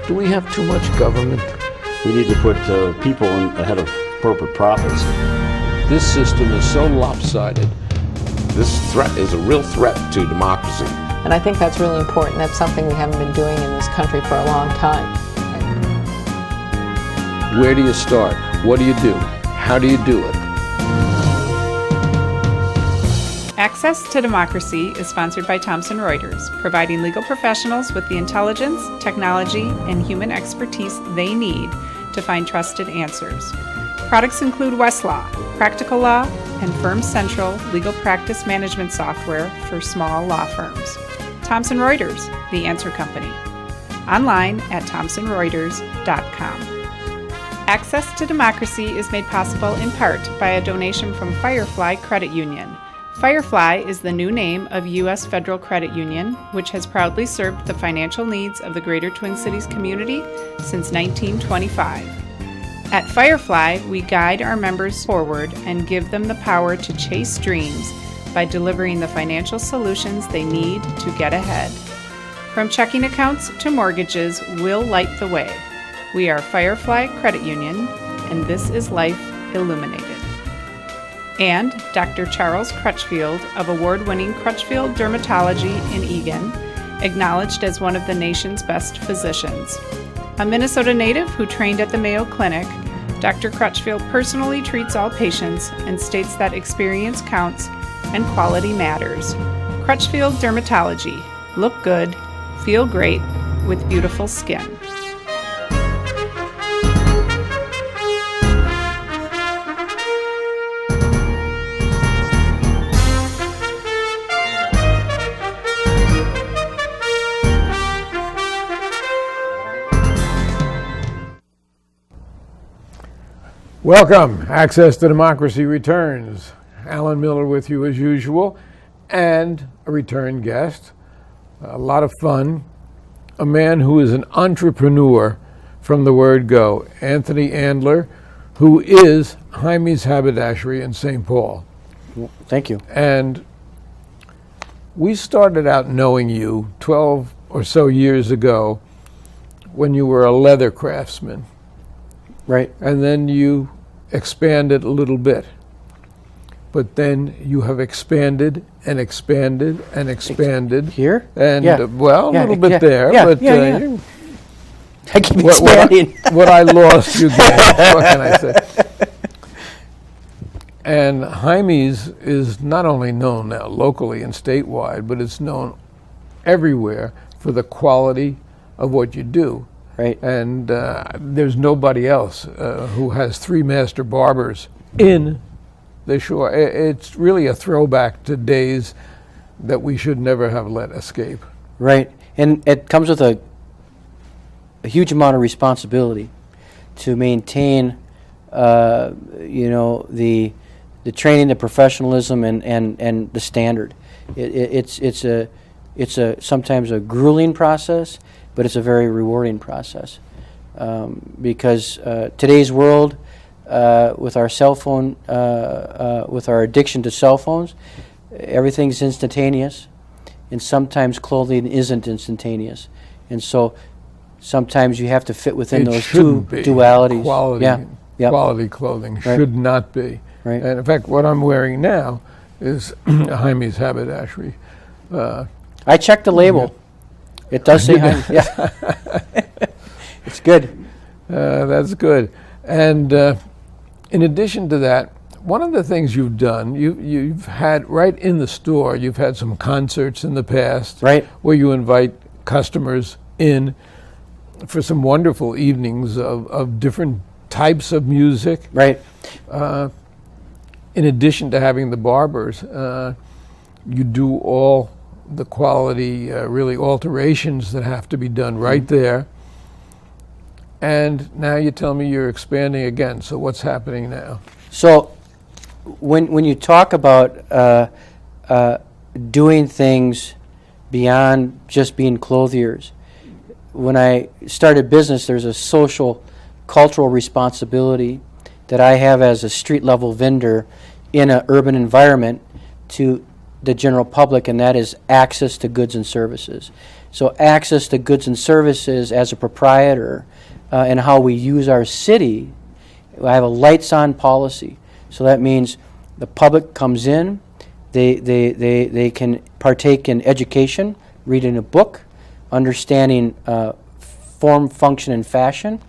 Do we have too much government? We need to put people ahead of corporate profits. This system is so lopsided. This threat is a real threat to democracy. And I think that's really important. That's something we haven't been doing in this country for a long time. Where do you start? What do you do? How do you do it? Access to Democracy is sponsored by Thomson Reuters, providing legal professionals with the intelligence, technology, and human expertise they need to find trusted answers. Products include Westlaw, Practical Law, and Firm Central legal practice management software for small law firms. Thomson Reuters, the answer company. Online at thomsonreuters.com. Access to Democracy is made possible in part by a donation from Firefly Credit Union. Firefly is the new name of U.S. Federal Credit Union, which has proudly served the financial needs of the Greater Twin Cities community since 1925. At Firefly, we guide our members forward and give them the power to chase dreams by delivering the financial solutions they need to get ahead. From checking accounts to mortgages, we'll light the way. We are Firefly Credit Union, and this is Life Illuminated. And Dr. Charles Crutchfield of award-winning Crutchfield Dermatology in Eagan, acknowledged as one of the nation's best physicians. A Minnesota native who trained at the Mayo Clinic, Dr. Crutchfield personally treats all patients and states that experience counts and quality matters. Crutchfield Dermatology. Look good, feel great, with beautiful skin. Welcome. Access to Democracy returns. Alan Miller with you as usual, and a return guest. A lot of fun. A man who is an entrepreneur from the word go, Anthony Andler, who is Heimie's Haberdashery in St. Paul. Thank you. And we started out knowing you 12 or so years ago when you were a leather craftsman. Right. And then you expanded a little bit. But then you have expanded and expanded and expanded. Here? And, Yeah. a little bit yeah, there. yeah, but yeah. I keep what expanding. what I lost, you gained. What can I say? And Heimie's is not only known now locally and statewide, but it's known everywhere for the quality of what you do. Right. And there's nobody else who has 3 master barbers in the shore. It's really a throwback to days that we should never have let escape. Right. And it comes with a huge amount of responsibility to maintain, the training, the professionalism, and the standard. It's a sometimes a grueling process, but it's a very rewarding process because today's world, with our cell phone, with our addiction to cell phones, everything's instantaneous, and sometimes clothing isn't instantaneous, and so sometimes you have to fit within those two dualities. Quality clothing Right. should not be. Right. And in fact, what I'm wearing now is Heimie's Haberdashery. I checked the label. It does say Heimie. Yeah. It's good. That's good. And in addition to that, one of the things you've done, you've had right in the store, you've had some concerts in the past, Right. where you invite customers in for some wonderful evenings of different types of music. Right. In addition to having the barbers, you do all the quality, really alterations that have to be done right there. And now you tell me you're expanding again. So what's happening now? So when you talk about doing things beyond just being clothiers, when I started business, there's a social, cultural responsibility that I have as a street-level vendor in an urban environment to the general public, and that is access to goods and services. So access to goods and services as a proprietor and how we use our city. I have a lights on policy. So that means the public comes in, they can partake in education, reading a book, understanding form, function, and fashion,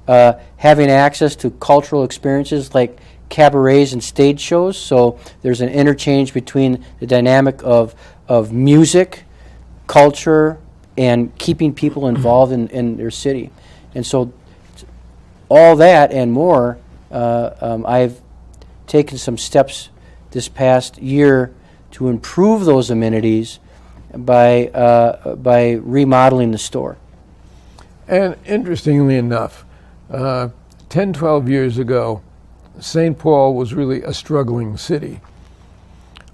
having access to cultural experiences like cabarets and stage shows. So there's an interchange between the dynamic of music, culture, and keeping people involved in their city. And so all that and more, I've taken some steps this past year to improve those amenities by remodeling the store. And interestingly enough, 10, 12 years ago, St. Paul was really a struggling city.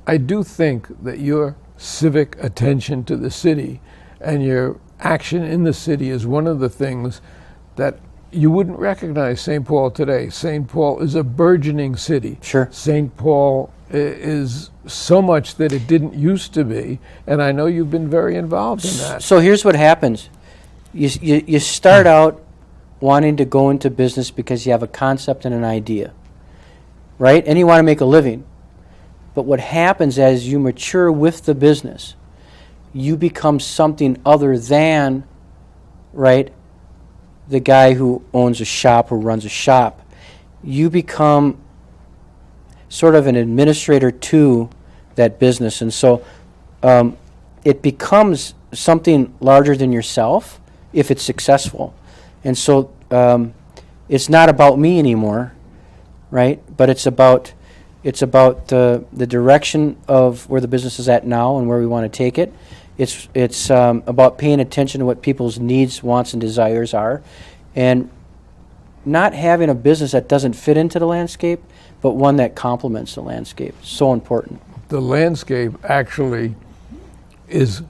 I do think that your civic attention to the city and your action in the city is one of the things that you wouldn't recognize St. Paul today. St. Paul is a burgeoning city. Sure. St. Paul is so much that it didn't used to be, and I know you've been very involved in that. So here's what happens. You start out wanting to go into business because you have a concept and an idea, right? And you want to make a living. But what happens as you mature with the business, you become something other than, right, the guy who owns a shop, who runs a shop. You become sort of an administrator to that business. And so it becomes something larger than yourself if it's successful. And so it's not about me anymore, right? But it's about the direction of where the business is at now and where we want to take it. It's about paying attention to what people's needs, wants, and desires are, and not having a business that doesn't fit into the landscape, but one that complements the landscape. So important. The landscape actually is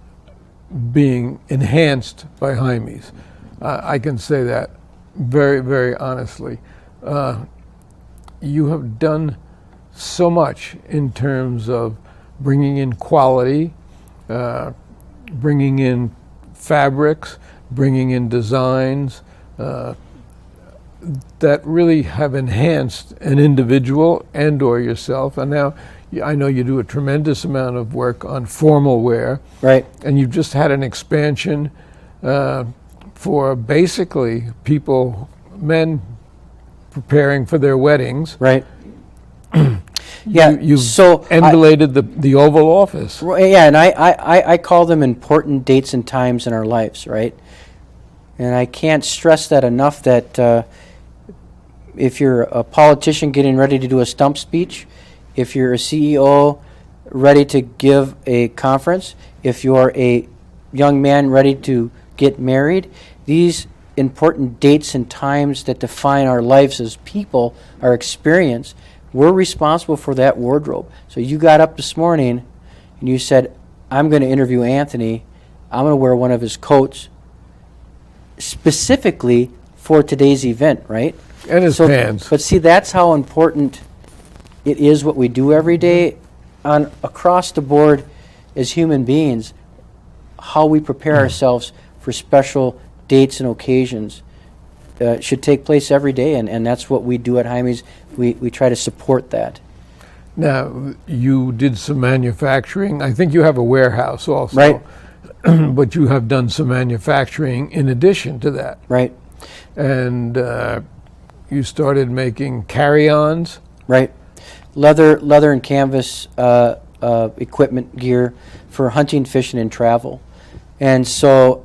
being enhanced by Heimie's. I can say that very, very honestly. You have done so much in terms of bringing in quality, bringing in fabrics, bringing in designs that really have enhanced an individual and or yourself. And now I know you do a tremendous amount of work on formal wear. Right. And you've just had an expansion for basically people, men preparing for their weddings. Right. Yeah. You've so emulated the Oval Office. Yeah, and I call them important dates and times in our lives, right? And I can't stress that enough that if you're a politician getting ready to do a stump speech, if you're a CEO ready to give a conference, if you're a young man ready to get married, these important dates and times that define our lives as people, our experience, we're responsible for that wardrobe. So you got up this morning and you said, I'm going to interview Anthony. I'm going to wear one of his coats specifically for today's event, right? And his pants. But see, that's how important it is what we do every day on across the board as human beings, how we prepare ourselves for special dates and occasions should take place every day, and that's what we do at Heimie's. We try to support that. Now, you did some manufacturing. I think you have a warehouse also. Right. But you have done some manufacturing in addition to that. Right. And you started making carry-ons. Right. Leather and canvas equipment gear for hunting, fishing, and travel. And so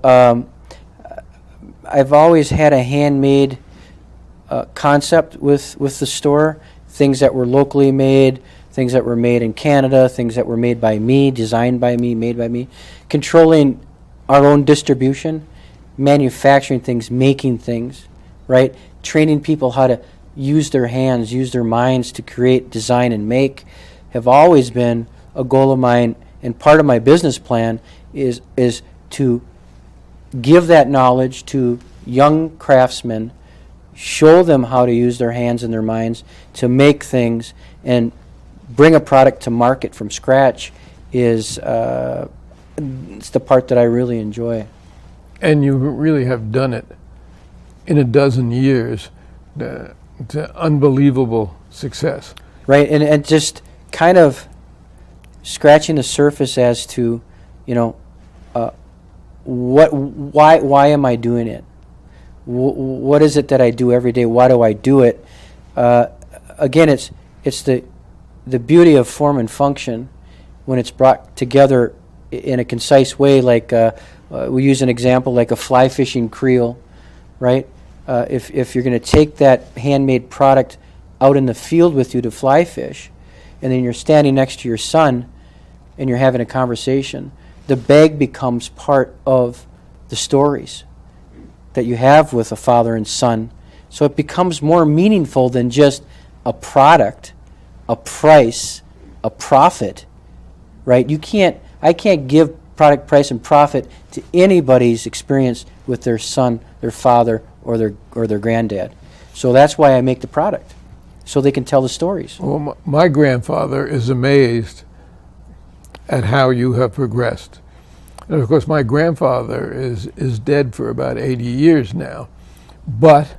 I've always had a handmade concept with the store, things that were locally made, things that were made in Canada, things that were made by me, designed by me, made by me, controlling our own distribution, manufacturing things, making things, right? Training people how to use their hands, use their minds to create, design, and make have always been a goal of mine, and part of my business plan is to give that knowledge to young craftsmen, show them how to use their hands and their minds to make things, and bring a product to market from scratch is it's the part that I really enjoy. And you really have done it in a dozen years to unbelievable success. Right, and just kind of scratching the surface as to, why am I doing it? What is it that I do every day? Why do I do it? Again, it's the beauty of form and function when it's brought together in a concise way. Like we use an example like a fly fishing creel, right? If you're going to take that handmade product out in the field with you to fly fish, and then you're standing next to your son and you're having a conversation, the bag becomes part of the stories that you have with a father and son. So it becomes more meaningful than just a product, a price, a profit, right? I can't give product, price, and profit to anybody's experience with their son, their father, or their granddad. So that's why I make the product, so they can tell the stories. Well, my grandfather is amazed at how you have progressed. And of course, my grandfather is dead for about 80 years now, but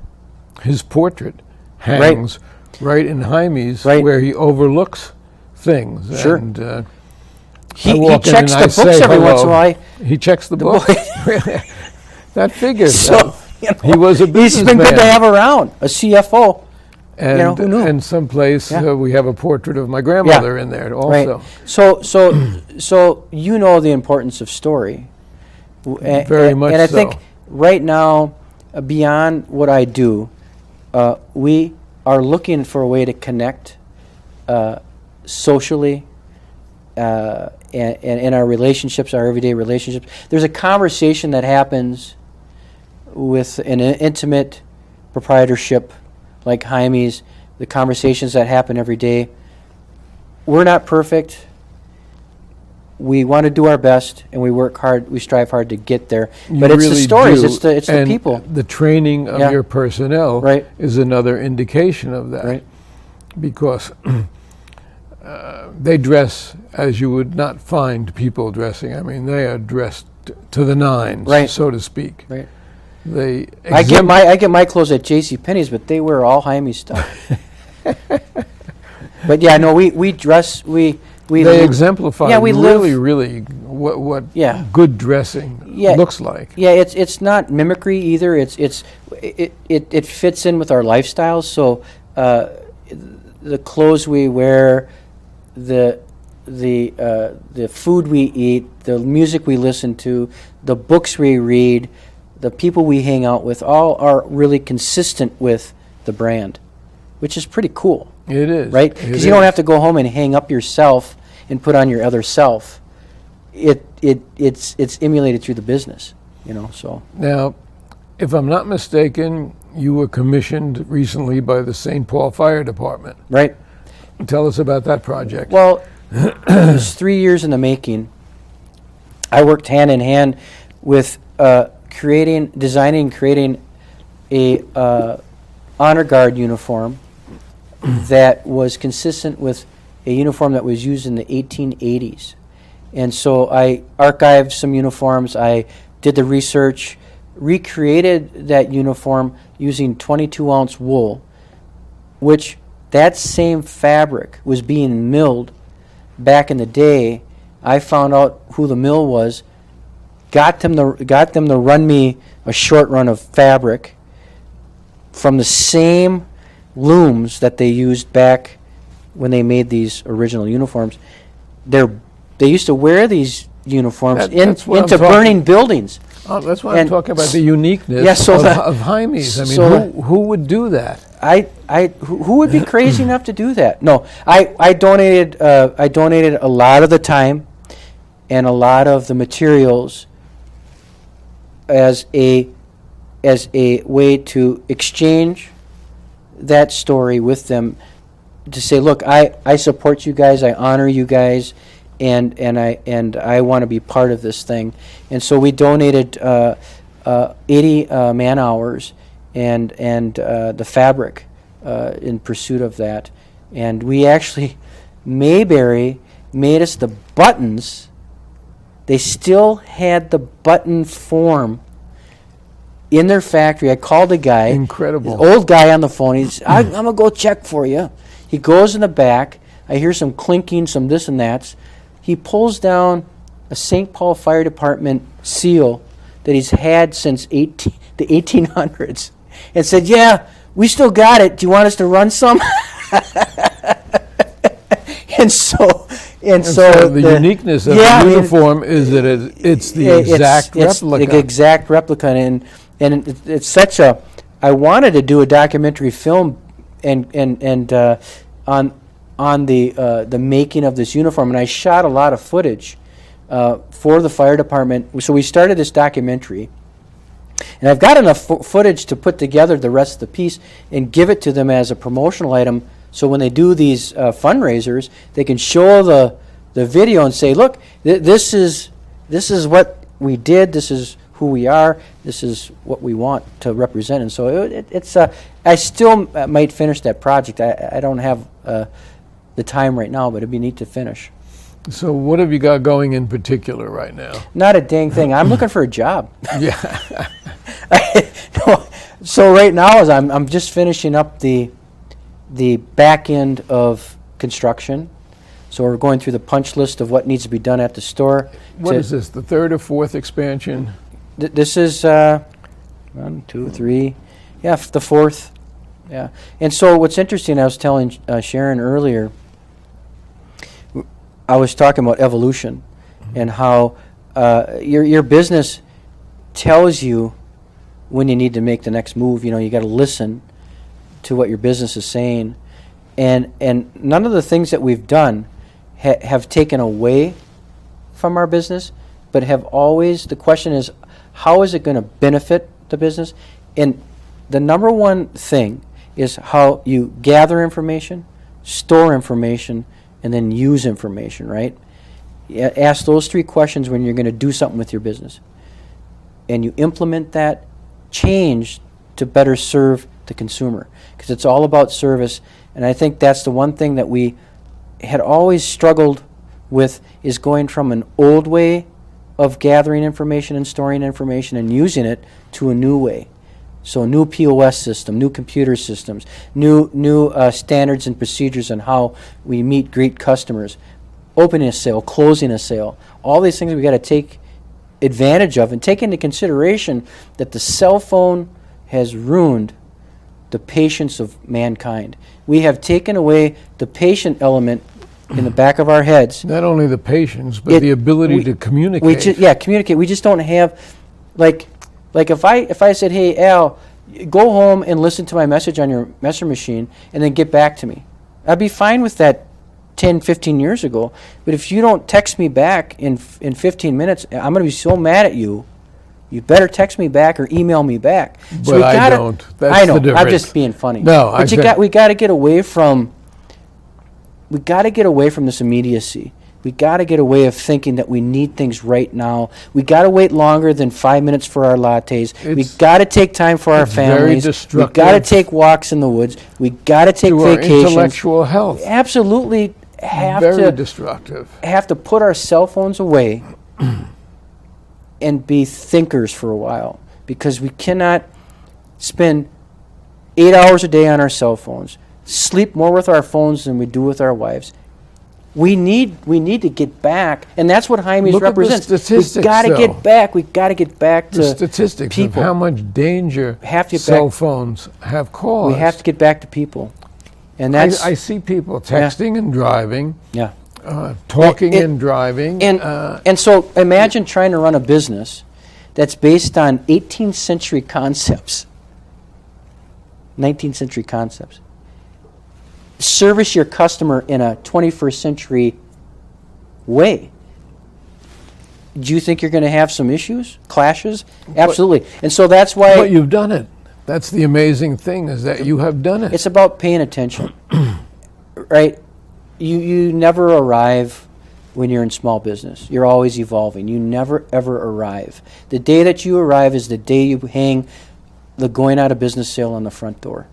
his portrait hangs right in Heimie's, where he overlooks things. Sure. And, he checks the books every once in a while. He checks the book. That figures. So, he was a businessman. He's been good to have around, a CFO. And, who knew? And someplace we have a portrait of my grandmother in there also. Right. So you know the importance of story. Very much so. And I think right now, beyond what I do, we are looking for a way to connect socially and in our relationships, our everyday relationships. There's a conversation that happens with an intimate proprietorship like Heimie's, the conversations that happen every day. We're not perfect. We want to do our best, and we work hard. We strive hard to get there. But it's the stories. It's the people. The training of your personnel is another indication of that. Right. Because they dress as you would not find people dressing. I mean, they are dressed to the nines, so to speak. Right. I get my clothes at JCPenney's, but they wear all Heimie stuff. But yeah, no, we dress they exemplify really what good dressing looks like. Yeah, it's not mimicry either. It fits in with our lifestyles. So the clothes we wear, the food we eat, the music we listen to, the books we read, the people we hang out with, all are really consistent with the brand, which is pretty cool. It is. Right? Because you don't have to go home and hang up yourself and put on your other self. It's emulated through the business, so. Now, if I'm not mistaken, you were commissioned recently by the St. Paul Fire Department. Right. Tell us about that project. Well, it was 3 years in the making. I worked hand in hand with designing, creating a honor guard uniform that was consistent with a uniform that was used in the 1880s. And so I archived some uniforms. I did the research, recreated that uniform using 22-ounce wool, which that same fabric was being milled back in the day. I found out who the mill was, got them to run me a short run of fabric from the same looms that they used back when they made these original uniforms. They used to wear these uniforms into burning buildings. Oh, that's why I'm talking about the uniqueness of Heimie's. I mean, who would do that? Who would be crazy enough to do that? No, I donated a lot of the time and a lot of the materials as a way to exchange that story with them, to say, look, I support you guys, I honor you guys, and I want to be part of this thing. And so we donated 80 man hours and the fabric in pursuit of that. And we actually, Mayberry made us the buttons. They still had the button form in their factory. I called a guy. Incredible. This old guy on the phone. He's, I'm going to go check for you. He goes in the back. I hear some clinking, some this and that. He pulls down a St. Paul Fire Department seal that he's had since the 1800s and said, yeah, we still got it. Do you want us to run some? And so the uniqueness of the uniform is that it's the exact replica. It's the exact replica, and it's such a. I wanted to do a documentary film, and on the making of this uniform, and I shot a lot of footage for the fire department. So we started this documentary, and I've got enough footage to put together the rest of the piece and give it to them as a promotional item. So when they do these fundraisers, they can show the video and say, "Look, this is what we did. This is who we are. This is what we want to represent." And so it's. I still might finish that project. I don't have the time right now, but it'd be neat to finish. So what have you got going in particular right now? Not a dang thing. I'm looking for a job. Yeah. No, so right now, as I'm just finishing up the back end of construction. So we're going through the punch list of what needs to be done at the store. What is this, the third or fourth expansion? This is 1, 2, 3, yeah, the fourth. Yeah. And so what's interesting, I was telling Sharon earlier, I was talking about evolution and how your business tells you when you need to make the next move. You know, you got to listen to what your business is saying, and none of the things that we've done have taken away from our business, but have always, the question is, how is it going to benefit the business? And the number one thing is how you gather information, store information, and then use information, right? Ask those 3 questions when you're going to do something with your business. And you implement that change to better serve the consumer, because it's all about service. And I think that's the one thing that we had always struggled with, is going from an old way of gathering information and storing information and using it to a new way. So a new POS system, new computer systems, new standards and procedures on how we greet customers, opening a sale, closing a sale. All these things we got to take advantage of and take into consideration that the cell phone has ruined the patience of mankind. We have taken away the patient element in the back of our heads. Not only the patience, but the ability to communicate. Communicate. We just don't have, like if I said, "Hey, Al, go home and listen to my message on your messenger machine and then get back to me," I'd be fine with that 10, 15 years ago. But if you don't text me back in 15 minutes, I'm going to be so mad at you. You better text me back or email me back. But I don't. That's I know. The difference. I'm just being funny. No, but we got to get away from. We got to get away from this immediacy. We got to get away of thinking that we need things right now. We got to wait longer than 5 minutes for our lattes. We got to take time for our families. We got to take walks in the woods. We got to take vacations. Our intellectual health. Absolutely very destructive. Have to put our cell phones away and be thinkers for a while, because we cannot spend 8 hours a day on our cell phones, sleep more with our phones than we do with our wives. We need to get back, and that's what Heimie represents. The statistics, we got to get back. We got to get back to the statistics people. Of how much danger cell phones have caused. We have to get back to people, and that's. I see people texting and driving. Yeah. Talking and driving. And so imagine trying to run a business that's based on 18th century concepts, 19th century concepts. Service your customer in a 21st century way. Do you think you're going to have some issues, clashes? Absolutely. And so that's why... But you've done it. That's the amazing thing, is that you have done it. It's about paying attention, right? You never arrive when you're in small business. You're always evolving. You never, ever arrive. The day that you arrive is the day you hang the going out of business sale on the front door.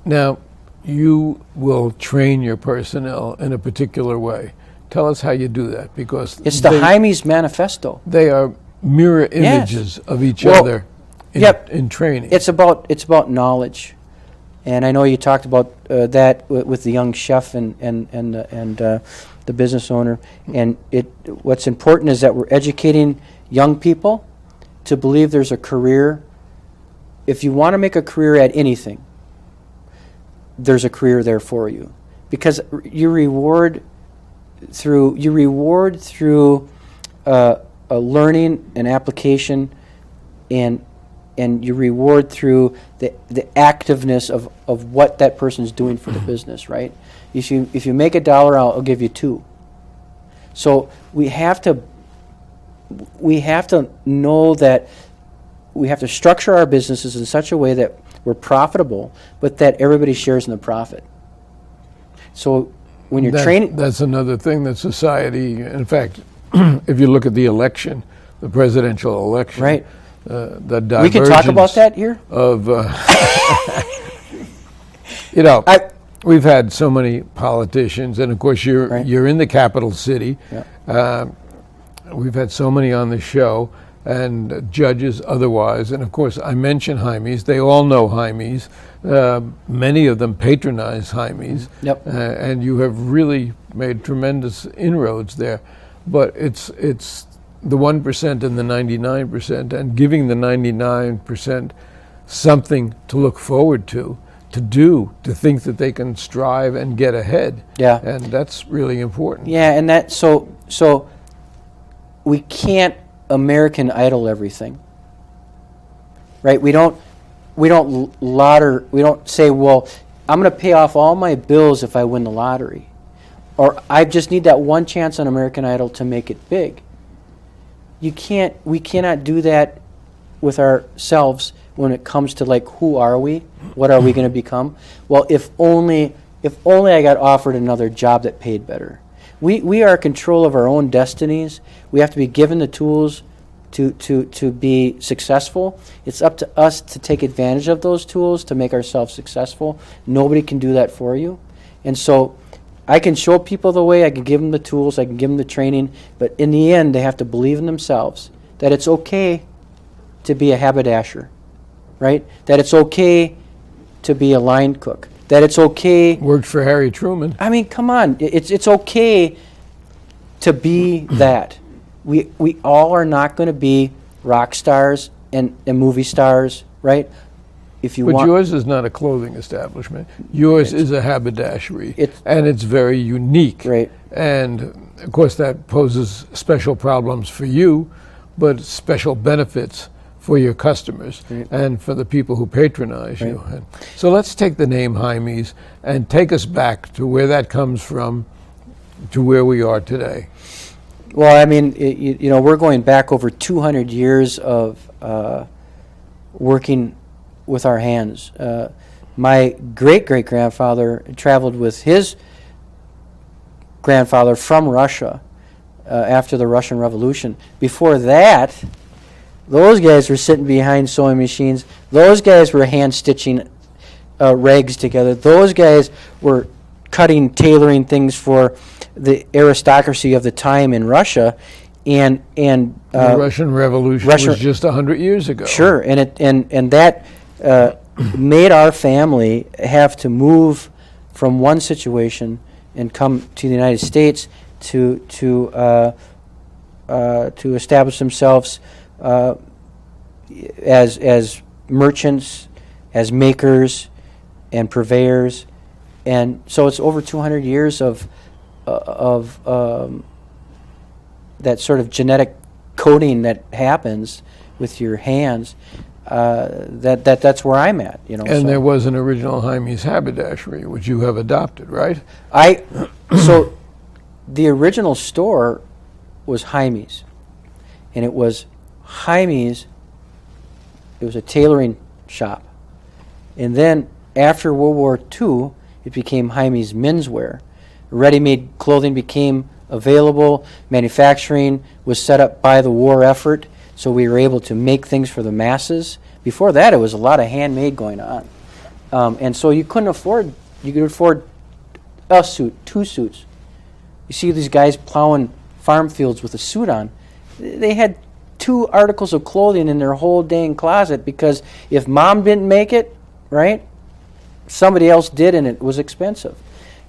Now, you will train your personnel in a particular way. Tell us how you do that, because it's the Heimie's manifesto. They are mirror Yes. images of each Well, other in training. It's about knowledge, and I know you talked about that with the young chef and the business owner. And what's important is that we're educating young people to believe there's a career. If you want to make a career at anything, there's a career there for you, because you reward through a learning and application, and you reward through the activeness of what that person's doing for the business, right? If you make $1, I'll give you $2. So we have to know that we have to structure our businesses in such a way that we're profitable, but that everybody shares in the profit. So when you're training, that's another thing that society, in fact, if you look at the election, the presidential election, right? The divergence We can talk about that here. Of we've had so many politicians, and of course you're in the capital city. Yeah. We've had so many on the show, and judges otherwise, and of course I mention Heimies. They all know Heimies. Many of them patronize Heimies. Yep. And you have really made tremendous inroads there. But it's the 1% and the 99%, and giving the 99% something to look forward to think that they can strive and get ahead. Yeah. And that's really important. Yeah, and that so we can't American Idol everything, right? We don't say, well, I'm going to pay off all my bills if I win the lottery, or I just need that one chance on American Idol to make it big. We cannot do that with ourselves when it comes to, like, who are we? What are we going to become? Well, if only I got offered another job that paid better. We are in control of our own destinies. We have to be given the tools to be successful. It's up to us to take advantage of those tools to make ourselves successful. Nobody can do that for you. And so I can show people the way, I can give them the tools, I can give them the training, but in the end they have to believe in themselves that it's okay to be a haberdasher, right? That it's okay to be a line cook. That it's okay. Worked for Harry Truman. I mean, come on. It's okay to be that. We all are not going to be rock stars and movie stars, right? But yours is not a clothing establishment. Yours is a haberdashery, and it's very unique. Right. And of course that poses special problems for you, but special benefits for your customers and for the people who patronize you. And so let's take the name Heimies and take us back to where that comes from to where we are today. Well, I mean, we're going back over 200 years of working with our hands. My great-great-grandfather traveled with his grandfather from Russia after the Russian Revolution. Before that, those guys were sitting behind sewing machines. Those guys were hand-stitching rags together. Those guys were tailoring things for the aristocracy of the time in Russia. And the Russian Revolution was just 100 years ago. Sure, and that made our family have to move from one situation and come to the United States to establish themselves as merchants, as makers, and purveyors, and so it's over 200 years of that sort of genetic coding that happens with your hands. That's where I'm at, And there was an original Heimies haberdashery, which you have adopted, right? So the original store was Heimie's, and it was Heimie's. It was a tailoring shop, and then after World War II, it became Heimie's Menswear. Ready-made clothing became available. Manufacturing was set up by the war effort, so we were able to make things for the masses. Before that, it was a lot of handmade going on, and so you could afford a suit, 2 suits. You see these guys plowing farm fields with a suit on. They had 2 articles of clothing in their whole dang closet because if mom didn't make it, right, somebody else did and it was expensive.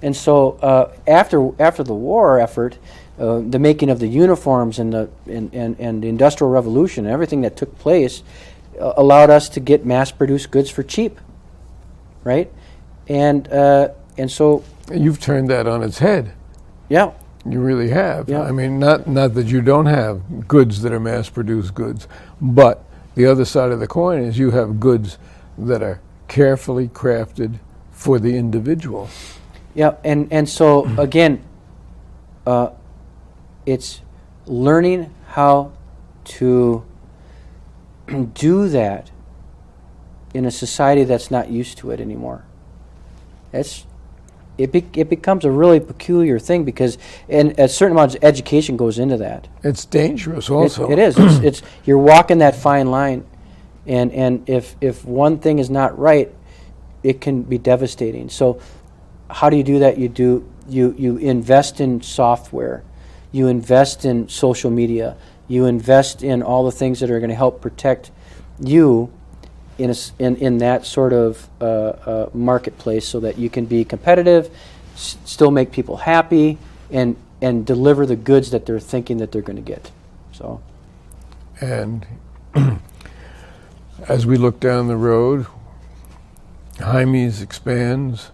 And so after the war effort, the making of the uniforms and the Industrial Revolution and everything that took place allowed us to get mass-produced goods for cheap, right? And so You've turned that on its head. yeah, You really have. Yeah. I mean, not that you don't have goods that are mass-produced goods, but the other side of the coin is you have goods that are carefully crafted for the individual. yeah, and so again, it's learning how to do that in a society that's not used to it anymore. It becomes a really peculiar thing because a certain amount of education goes into that. It's dangerous also. It is. It's you're walking that fine line, and if one thing is not right, it can be devastating. So, how do you do that? You invest in software, you invest in social media, you invest in all the things that are going to help protect you in that sort of marketplace, so that you can be competitive, still make people happy, and deliver the goods that they're thinking that they're going to get. So, And as we look down the road, Heimie's expands.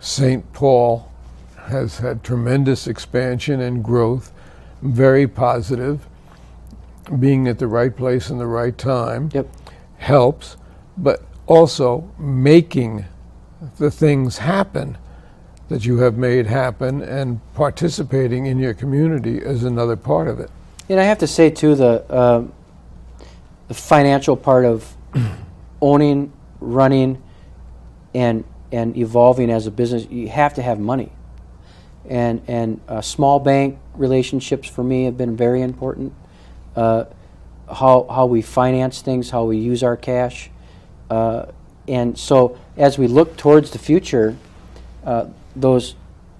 St. Paul has had tremendous expansion and growth, very positive. Being at the right place in the right time yep. helps, but also making the things happen that you have made happen and participating in your community is another part of it. And I have to say too, the financial part of owning, running, and evolving as a business, you have to have money. And small bank relationships for me have been very important. How we finance things, how we use our cash. And so as we look towards the future, those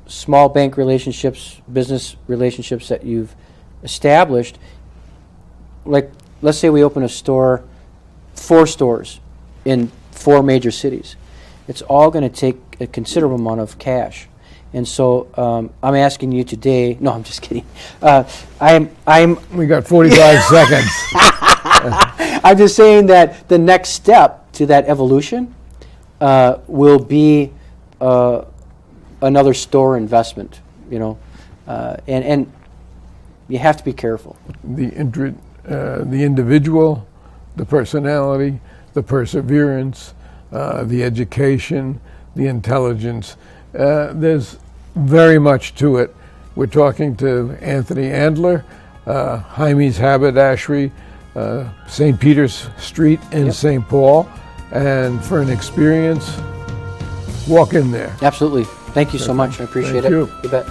small bank relationships, business relationships that you've established, like let's say we open a store, 4 stores in 4 major cities. It's all going to take a considerable amount of cash. And so I'm asking you today. No, I'm just kidding. We got 45 seconds. I'm just saying that the next step to that evolution will be another store investment. You know, and you have to be careful. The individual, the personality, the perseverance, the education, the intelligence. There's very much to it. We're talking to Anthony Andler, Heimie's Haberdashery, St. Peter's Street in Yep. St. Paul. And for an experience, walk in there. Absolutely. Thank you so much. I appreciate Thank it. you. You bet.